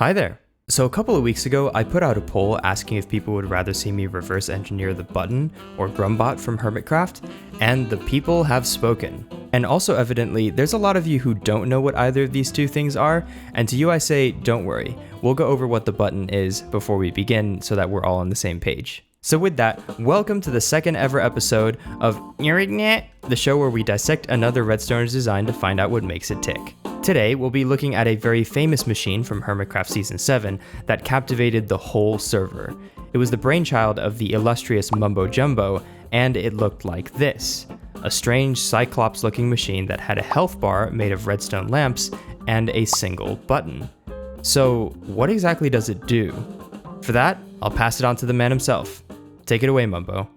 Hi there. So a couple of weeks ago, I put out a poll asking if people would rather see me reverse engineer the button or Grumbot from Hermitcraft, and the people have spoken. And also evidently, there's a lot of you who don't know what either of these two things are, and to you I say, don't worry, we'll go over what the button is before we begin so that we're all on the same page. So with that, welcome to the second ever episode of gnireenignE, the show where we dissect another Redstone's design to find out what makes it tick. Today, we'll be looking at a very famous machine from Hermitcraft Season 7 that captivated the whole server. It was the brainchild of the illustrious Mumbo Jumbo, and it looked like this. A strange Cyclops-looking machine that had a health bar made of redstone lamps and a single button. So, what exactly does it do? For that, I'll pass it on to the man himself. Take it away, Mumbo.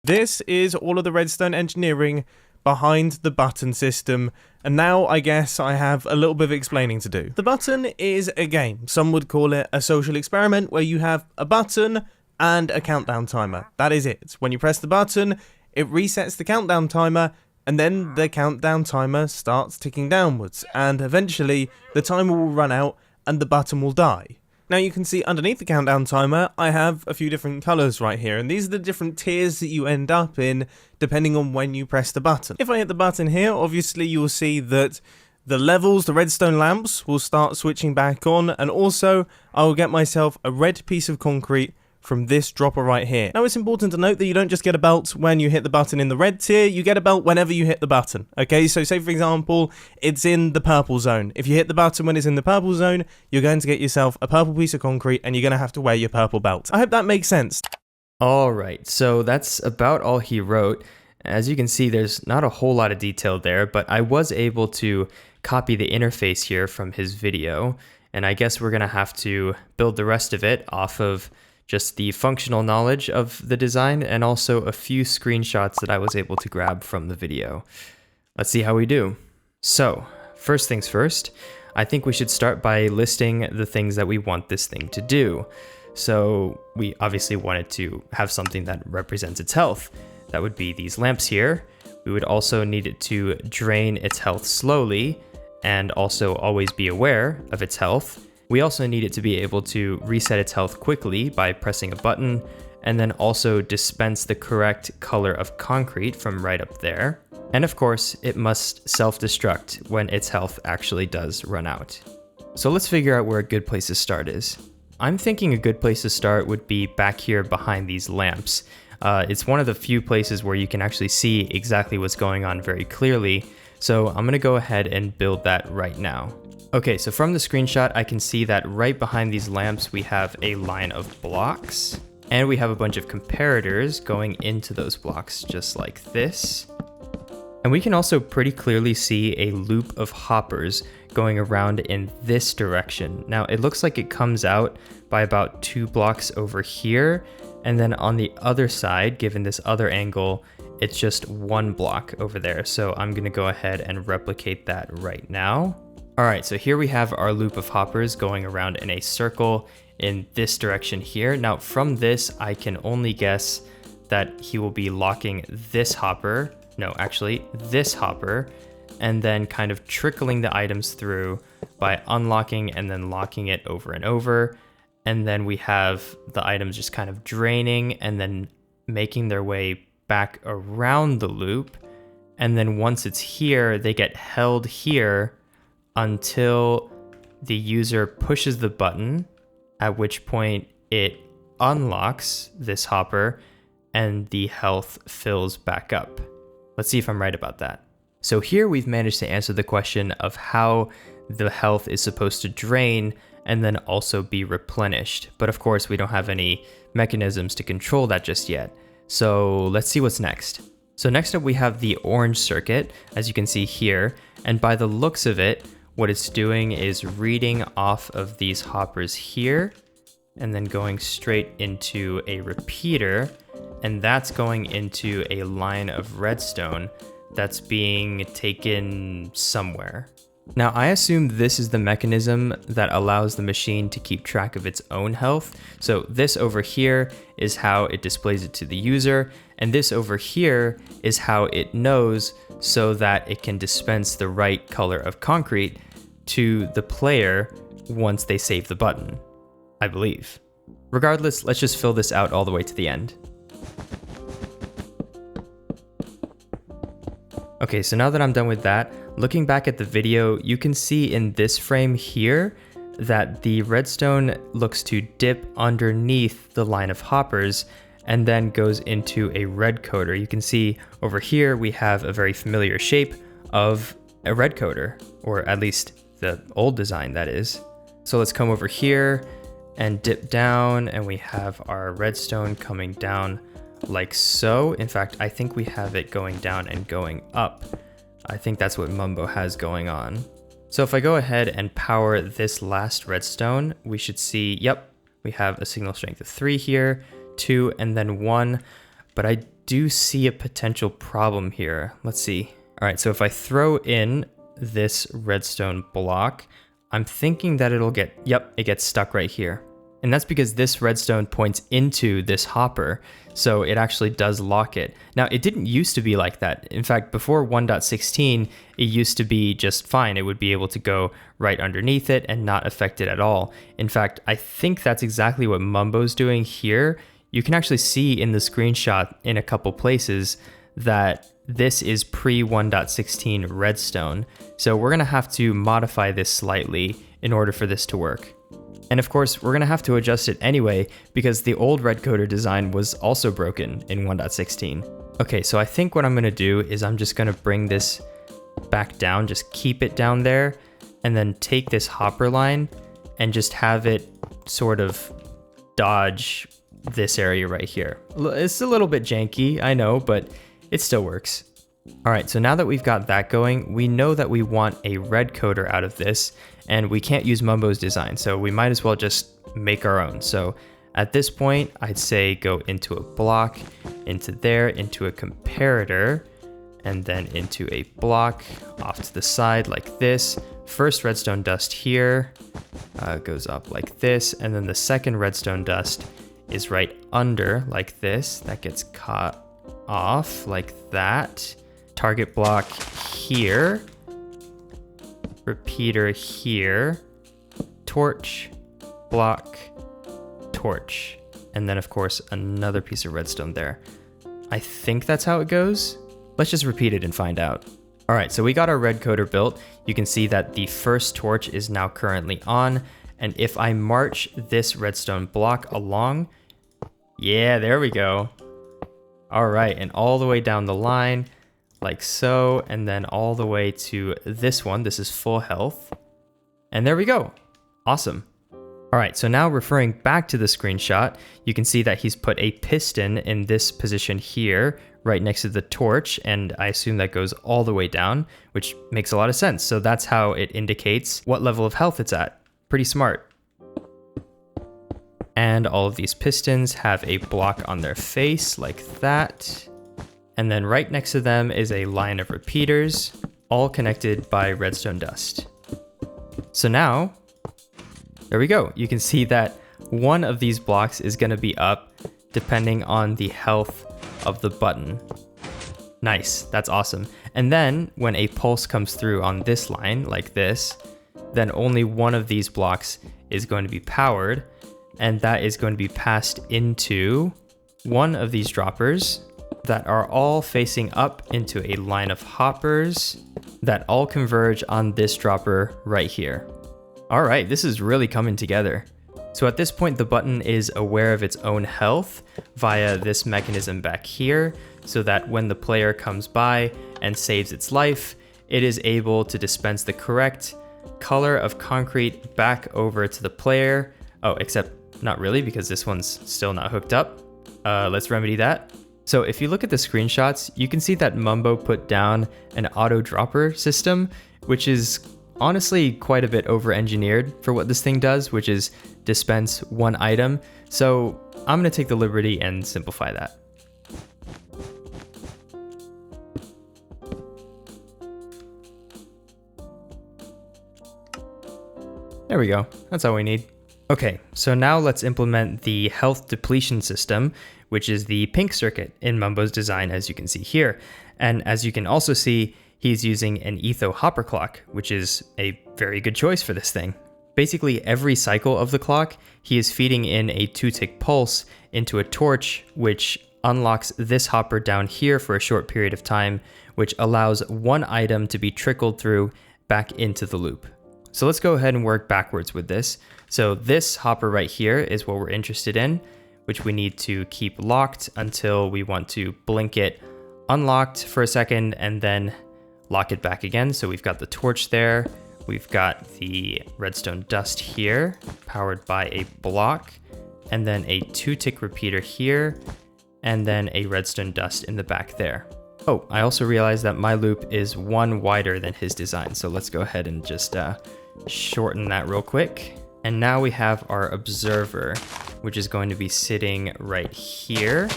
This is all of the redstone engineering behind the button system, and now I guess I have a little bit of explaining to do. The button is a game. Some would call it a social experiment where you have a button and a countdown timer. That is it. When you press the button, it resets the countdown timer, and then the countdown timer starts ticking downwards, and eventually the timer will run out and the button will die. Now you can see underneath the countdown timer, I have a few different colours right here, and these are the different tiers that you end up in depending on when you press the button. If I hit the button here, obviously you will see that the levels, the redstone lamps, will start switching back on, and also I will get myself a red piece of concrete from this dropper right here. Now it's important to note that you don't just get a belt when you hit the button in the red tier, you get a belt whenever you hit the button. Okay, so say for example, it's in the purple zone. If you hit the button when it's in the purple zone, you're going to get yourself a purple piece of concrete and you're going to have to wear your purple belt. I hope that makes sense. Alright, so that's about all he wrote. As you can see, there's not a whole lot of detail there, but I was able to copy the interface here from his video, and I guess we're going to have to build the rest of it off of just the functional knowledge of the design and also a few screenshots that I was able to grab from the video. Let's see how we do. So, first things first, I think we should start by listing the things that we want this thing to do. So, we obviously wanted to have something that represents its health. That would be these lamps here. We would also need it to drain its health slowly and also always be aware of its health. We also need it to be able to reset its health quickly by pressing a button, and then also dispense the correct color of concrete from right up there. And of course, it must self-destruct when its health actually does run out. So let's figure out where a good place to start is. I'm thinking a good place to start would be back here behind these lamps. It's one of the few places where you can actually see exactly what's going on very clearly, so I'm gonna go ahead and build that right now. Okay, so from the screenshot, I can see that right behind these lamps, we have a line of blocks, and we have a bunch of comparators going into those blocks, just like this. And we can also pretty clearly see a loop of hoppers going around in this direction. Now, it looks like it comes out by about 2 blocks over here, and then on the other side, given this other angle, it's just 1 block over there. So I'm gonna go ahead and replicate that right now. Alright, so here we have our loop of hoppers going around in a circle in this direction here. Now from this, I can only guess that he will be locking this hopper, no, actually this hopper, and then kind of trickling the items through by unlocking and then locking it over and over. And then we have the items just kind of draining and then making their way back around the loop. And then once it's here, they get held here until the user pushes the button, at which point it unlocks this hopper and the health fills back up. Let's see if I'm right about that. So here we've managed to answer the question of how the health is supposed to drain and then also be replenished. But of course, we don't have any mechanisms to control that just yet. So let's see what's next. So next up we have the orange circuit, as you can see here, and by the looks of it, what it's doing is reading off of these hoppers here and then going straight into a repeater, and that's going into a line of redstone that's being taken somewhere. Now, I assume this is the mechanism that allows the machine to keep track of its own health. So this over here is how it displays it to the user, and this over here is how it knows so that it can dispense the right color of concrete to the player once they save the button, I believe. Regardless, let's just fill this out all the way to the end. Okay, so now that I'm done with that, looking back at the video, you can see in this frame here that the redstone looks to dip underneath the line of hoppers and then goes into a red coder. You can see over here we have a very familiar shape of a red coder, or at least the old design, that is. So let's come over here and dip down, and we have our redstone coming down like so. In fact, I think we have it going down and going up. I think that's what Mumbo has going on. So if I go ahead and power this last redstone, we should see, yep, we have a signal strength of 3 here, 2, and then 1. But I do see a potential problem here. Let's see. All right, so if I throw in this redstone block, I'm thinking that it'll get, yep, it gets stuck right here. And that's because this redstone points into this hopper, so it actually does lock it. Now, it didn't used to be like that. In fact, before 1.16, it used to be just fine. It would be able to go right underneath it and not affect it at all. In fact, I think that's exactly what Mumbo's doing here. You can actually see in the screenshot in a couple places that this is pre 1.16 redstone. So we're gonna have to modify this slightly in order for this to work. And of course, we're gonna have to adjust it anyway because the old red coder design was also broken in 1.16. Okay, so I think what I'm gonna do is I'm just gonna bring this back down, just keep it down there, and then take this hopper line and just have it sort of dodge this area right here. It's a little bit janky, I know, but it still works. All right, so now that we've got that going, we know that we want a red coder out of this, and we can't use Mumbo's design, so we might as well just make our own. So at this point, I'd say go into a block, into there, into a comparator, and then into a block off to the side like this. First redstone dust here goes up like this, and then the second redstone dust is right under like this. That gets caught off like that. Target block here, repeater here, torch, block, torch, and then of course another piece of redstone there. I think that's how it goes. Let's just repeat it and find out. All right, so we got our red coder built. You can see that the first torch is now currently on, and if I march this redstone block along, yeah, there we go. All right, and all the way down the line, like so, and then all the way to this one. This is full health. And there we go. Awesome. All right, so now referring back to the screenshot, you can see that he's put a piston in this position here, right next to the torch, and I assume that goes all the way down, which makes a lot of sense. So that's how it indicates what level of health it's at. Pretty smart. And all of these pistons have a block on their face like that. And then right next to them is a line of repeaters, all connected by redstone dust. So now, there we go. You can see that one of these blocks is going to be up depending on the health of the button. Nice, that's awesome. And then when a pulse comes through on this line like this, then only one of these blocks is going to be powered, and that is going to be passed into one of these droppers that are all facing up into a line of hoppers that all converge on this dropper right here. All right, this is really coming together. So at this point, the button is aware of its own health via this mechanism back here, so that when the player comes by and saves its life, it is able to dispense the correct color of concrete back over to the player. Oh, except not really, because this one's still not hooked up. Let's remedy that. So if you look at the screenshots, you can see that Mumbo put down an auto dropper system, which is honestly quite a bit over-engineered for what this thing does, which is dispense one item. So I'm gonna take the liberty and simplify that. There we go, that's all we need. Okay, so now let's implement the health depletion system, which is the pink circuit in Mumbo's design, as you can see here. And as you can also see, he's using an etho hopper clock, which is a very good choice for this thing. Basically every cycle of the clock, he is feeding in a 2-tick pulse into a torch, which unlocks this hopper down here for a short period of time, which allows one item to be trickled through back into the loop. So let's go ahead and work backwards with this. So this hopper right here is what we're interested in, which we need to keep locked until we want to blink it unlocked for a second and then lock it back again. So we've got the torch there. We've got the redstone dust here, powered by a block, and then a 2-tick repeater here, and then a redstone dust in the back there. Oh, I also realized that my loop is one wider than his design. So let's go ahead and just shorten that real quick. And now we have our observer, which is going to be sitting right here.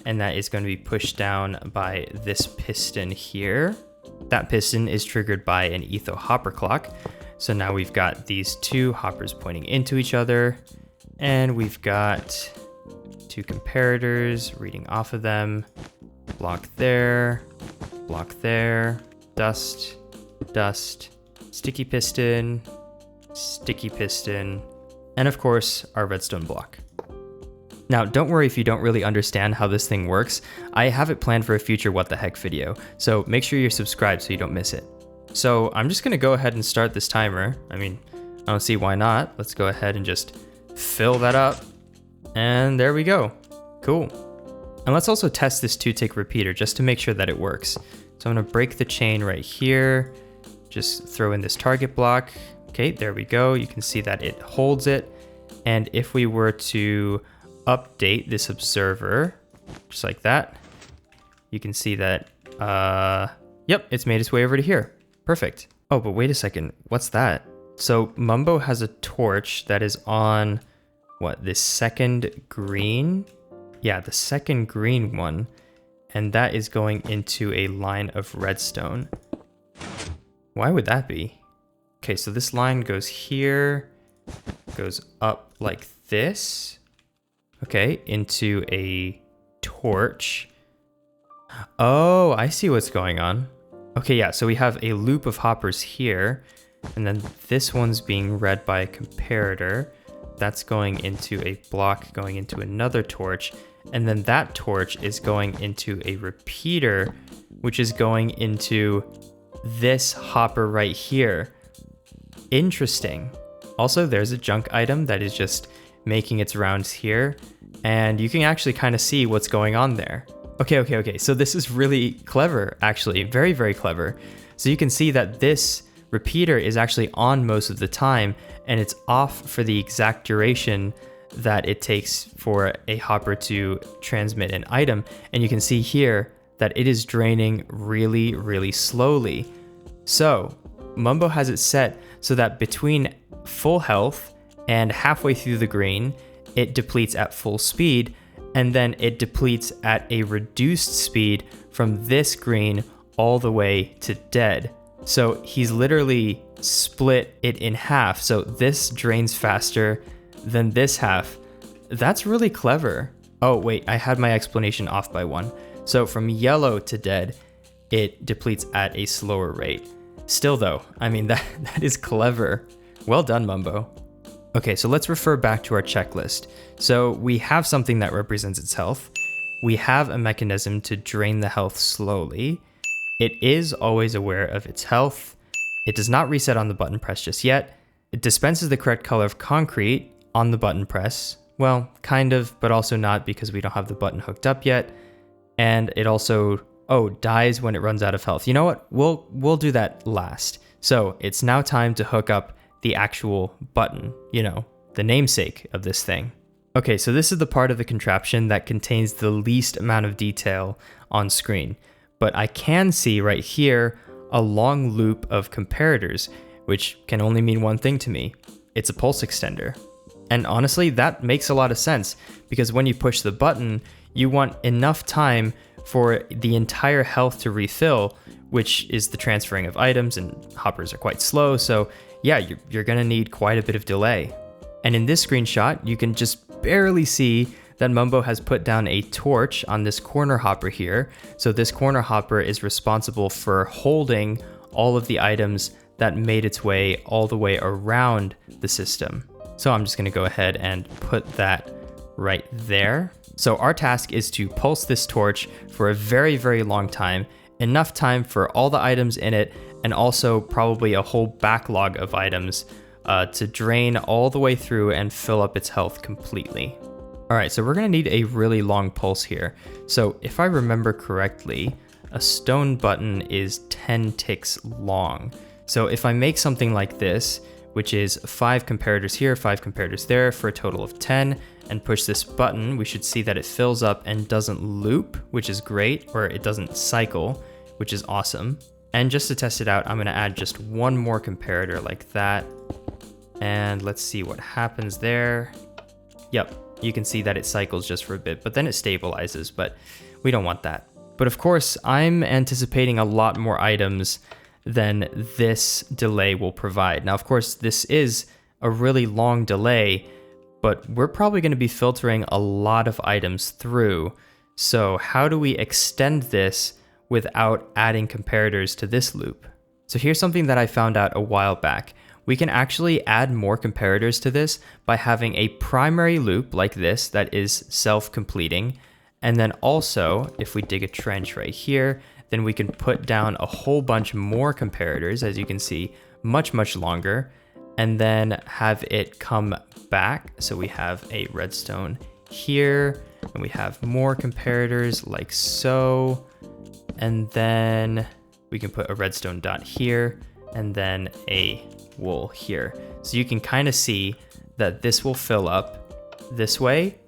And that is going to be pushed down by this piston here. That piston is triggered by an etho hopper clock. So now we've got these two hoppers pointing into each other. And we've got two comparators reading off of them. Block there, dust, dust, sticky piston, and of course our redstone block. Now don't worry if you don't really understand how this thing works. I have it planned for a future what the heck video, so make sure you're subscribed so you don't miss it. So I'm just gonna go ahead and start this timer. I mean, I don't see why not. Let's go ahead and just fill that up. And there we go. Cool. And let's also test this 2-tick repeater just to make sure that it works. So I'm gonna break the chain right here, just throw in this target block. Okay, there we go. You can see that it holds it. And if we were to update this observer, just like that, you can see that, yep, it's made its way over to here. Perfect. Oh, but wait a second, what's that? So Mumbo has a torch that is on, what, this second green? Yeah, the second green one, and that is going into a line of redstone. Why would that be? Okay, so this line goes here, goes up like this, okay, into a torch. Oh, I see what's going on. Okay, yeah, so we have a loop of hoppers here, and then this one's being read by a comparator. That's going into a block, going into another torch, and then that torch is going into a repeater, which is going into this hopper right here. Interesting. Also, there's a junk item that is just making its rounds here, and you can actually kind of see what's going on there. Okay, so this is really clever, actually, very, very clever. So you can see that this repeater is actually on most of the time, and it's off for the exact duration that it takes for a hopper to transmit an item. And you can see here that it is draining really, really slowly. So Mumbo has it set so that between full health and halfway through the green, it depletes at full speed, and then it depletes at a reduced speed from this green all the way to dead. So he's literally split it in half. So this drains faster than this half. That's really clever. Oh, wait, I had my explanation off by one. So from yellow to dead, it depletes at a slower rate. Still though, I mean, that is clever. Well done, Mumbo. Okay, so let's refer back to our checklist. So we have something that represents its health. We have a mechanism to drain the health slowly. It is always aware of its health. It does not reset on the button press just yet. It dispenses the correct color of concrete on the button press. Well, kind of, but also not because we don't have the button hooked up yet. And it also, dies when it runs out of health. You know what? We'll do that last. So it's now time to hook up the actual button, you know, the namesake of this thing. Okay, so this is the part of the contraption that contains the least amount of detail on screen. But I can see right here a long loop of comparators, which can only mean one thing to me. It's a pulse extender. And honestly, that makes a lot of sense, because when you push the button, you want enough time for the entire health to refill, which is the transferring of items, and hoppers are quite slow, so yeah, you're gonna need quite a bit of delay. And in this screenshot, you can just barely see that Mumbo has put down a torch on this corner hopper here. So this corner hopper is responsible for holding all of the items that made its way all the way around the system. So I'm just gonna go ahead and put that right there. So our task is to pulse this torch for a very, very long time, enough time for all the items in it, and also probably a whole backlog of items to drain all the way through and fill up its health completely. All right, so we're gonna need a really long pulse here. So if I remember correctly, a stone button is 10 ticks long. So if I make something like this, which is 5 comparators here, 5 comparators there for a total of 10, and push this button, we should see that it fills up and doesn't loop, which is great, or it doesn't cycle, which is awesome. And just to test it out, I'm gonna add just one more comparator like that. And let's see what happens there. Yep, you can see that it cycles just for a bit, but then it stabilizes, but we don't want that. But of course, I'm anticipating a lot more items than this delay will provide. Now, of course, this is a really long delay, but we're probably going to be filtering a lot of items through. So how do we extend this without adding comparators to this loop? So here's something that I found out a while back. We can actually add more comparators to this by having a primary loop like this that is self-completing. And then also, if we dig a trench right here, then we can put down a whole bunch more comparators, as you can see, much, much longer, and then have it come back. So we have a redstone here, and we have more comparators like so, and then we can put a redstone dot here, and then a wool here. So you can kind of see that this will fill up this way,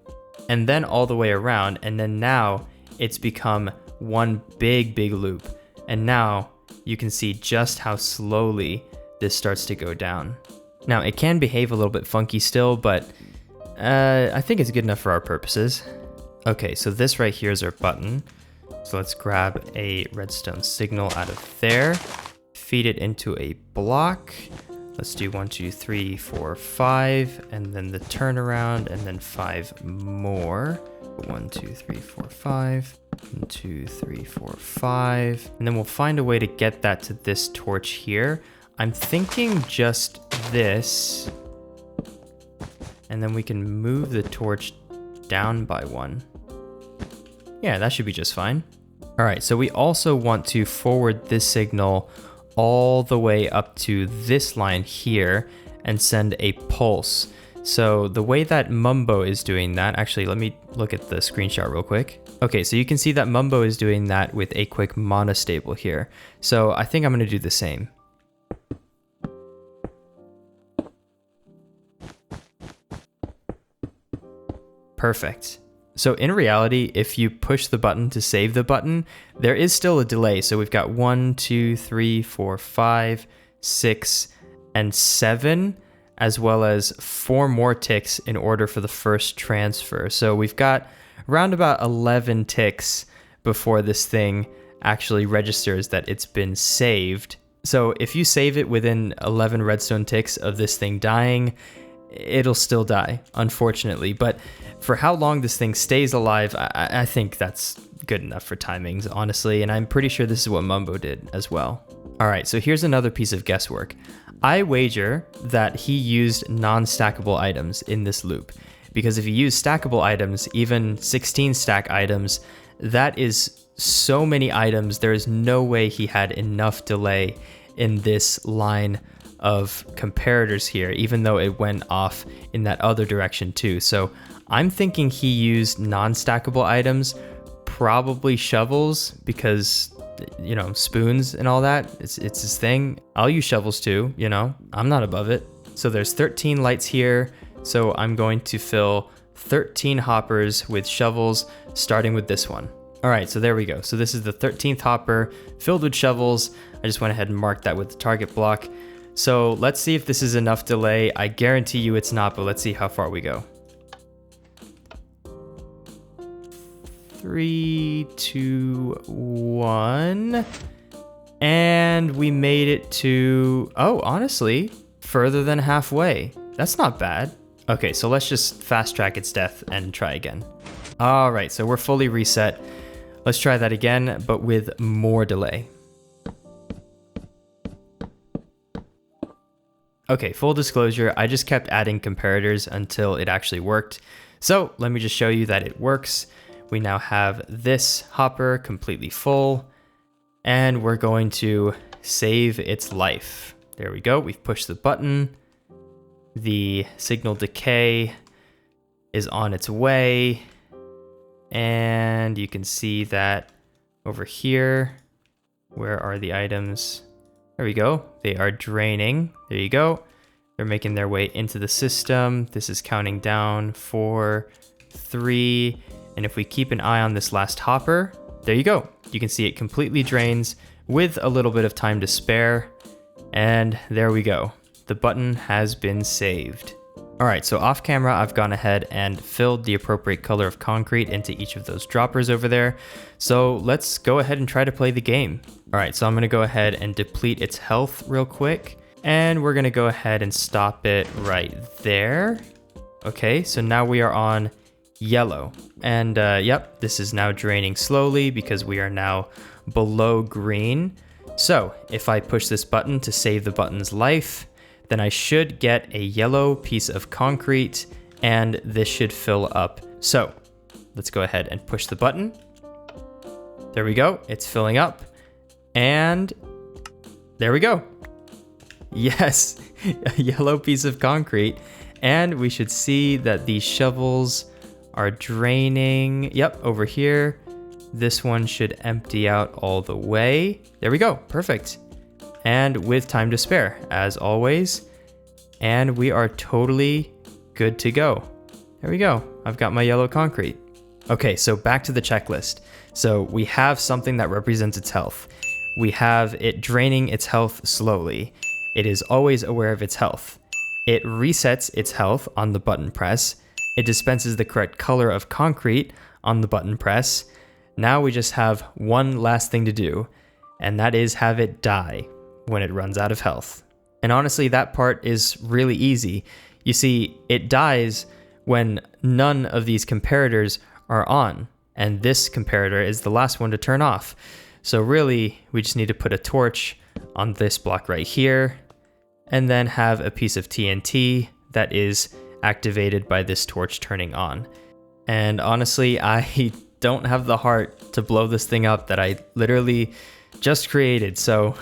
and then all the way around, and then now it's become one big loop. And now you can see just how slowly this starts to go down. Now it can behave a little bit funky still, but I think it's good enough for our purposes. Okay, so this right here is our button. So let's grab a redstone signal out of there, feed it into a block. Let's do 1, 2, 3, 4, 5, and then the turnaround, and then 5 more. 1, 2, 3, 4, 5. 1, 2, 3, 4, 5. And then we'll find a way to get that to this torch here. I'm thinking just this. And then we can move the torch down by 1. Yeah, that should be just fine. All right, so we also want to forward this signal all the way up to this line here and send a pulse. So the way that Mumbo is doing that, actually, let me look at the screenshot real quick. Okay, so you can see that Mumbo is doing that with a quick monostable here. So I think I'm gonna do the same. Perfect. So in reality, if you push the button to save the button, there is still a delay. So we've got 1, 2, 3, 4, 5, 6, and 7, as well as 4 more ticks in order for the first transfer. So we've got around about 11 ticks before this thing actually registers that it's been saved. So if you save it within 11 redstone ticks of this thing dying, it'll still die, unfortunately. But for how long this thing stays alive, I think that's good enough for timings, honestly. And I'm pretty sure this is what Mumbo did as well. All right, so here's another piece of guesswork. I wager that he used non-stackable items in this loop, because if you use stackable items, even 16 stack items, that is so many items. There is no way he had enough delay in this line of comparators here, even though it went off in that other direction too. So I'm thinking he used non-stackable items, probably shovels, because, you know, spoons and all that, it's his thing. I'll use shovels too, you know, I'm not above it. So there's 13 lights here. So I'm going to fill 13 hoppers with shovels, starting with this one. All right, so there we go. So this is the 13th hopper filled with shovels. I just went ahead and marked that with the target block. So let's see if this is enough delay. I guarantee you it's not, but let's see how far we go. 3, 2, 1. And we made it to, oh, honestly, further than halfway. That's not bad. Okay, so let's just fast track its death and try again. All right, so we're fully reset. Let's try that again, but with more delay. Okay, full disclosure, I just kept adding comparators until it actually worked. So let me just show you that it works. We now have this hopper completely full, and we're going to save its life. There we go, we've pushed the button. The signal decay is on its way, and you can see that over here. Where are the items? There we go, they are draining. There you go. They're making their way into the system. This is counting down, 4, 3, and if we keep an eye on this last hopper, there you go. You can see it completely drains with a little bit of time to spare, and there we go. The button has been saved. All right, so off camera, I've gone ahead and filled the appropriate color of concrete into each of those droppers over there. So let's go ahead and try to play the game. All right, so I'm gonna go ahead and deplete its health real quick. And we're gonna go ahead and stop it right there. Okay, so now we are on yellow. And yep, this is now draining slowly because we are now below green. So if I push this button to save the button's life, then I should get a yellow piece of concrete and this should fill up. So let's go ahead and push the button. There we go, it's filling up. And there we go. Yes, a yellow piece of concrete. And we should see that these shovels are draining. Yep, over here. This one should empty out all the way. There we go, perfect. And with time to spare, as always. And we are totally good to go. There we go, I've got my yellow concrete. Okay, so back to the checklist. So we have something that represents its health. We have it draining its health slowly. It is always aware of its health. It resets its health on the button press. It dispenses the correct color of concrete on the button press. Now we just have one last thing to do, and that is have it die when it runs out of health. And honestly, that part is really easy. You see, it dies when none of these comparators are on, and this comparator is the last one to turn off. So really, we just need to put a torch on this block right here, and then have a piece of TNT that is activated by this torch turning on. And honestly, I don't have the heart to blow this thing up that I literally just created, so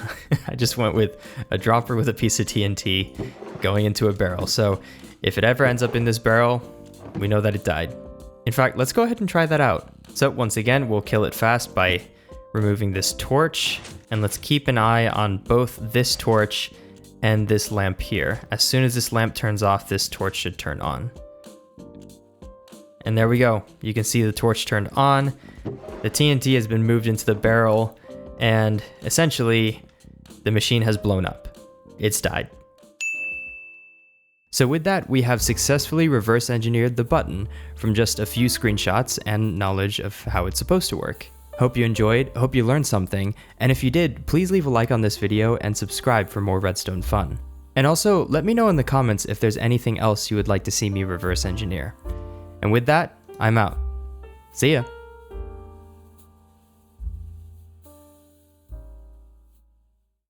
I just went with a dropper with a piece of TNT going into a barrel. So if it ever ends up in this barrel, we know that it died. In fact, let's go ahead and try that out. So once again, we'll kill it fast by removing this torch, and let's keep an eye on both this torch and this lamp here. As soon as this lamp turns off, this torch should turn on. And there we go. You can see the torch turned on. The TNT has been moved into the barrel, and essentially the machine has blown up. It's died. So with that, we have successfully reverse engineered the button from just a few screenshots and knowledge of how it's supposed to work. Hope you enjoyed, hope you learned something, and if you did, please leave a like on this video and subscribe for more redstone fun. And also, let me know in the comments if there's anything else you would like to see me reverse engineer. And with that, I'm out. See ya!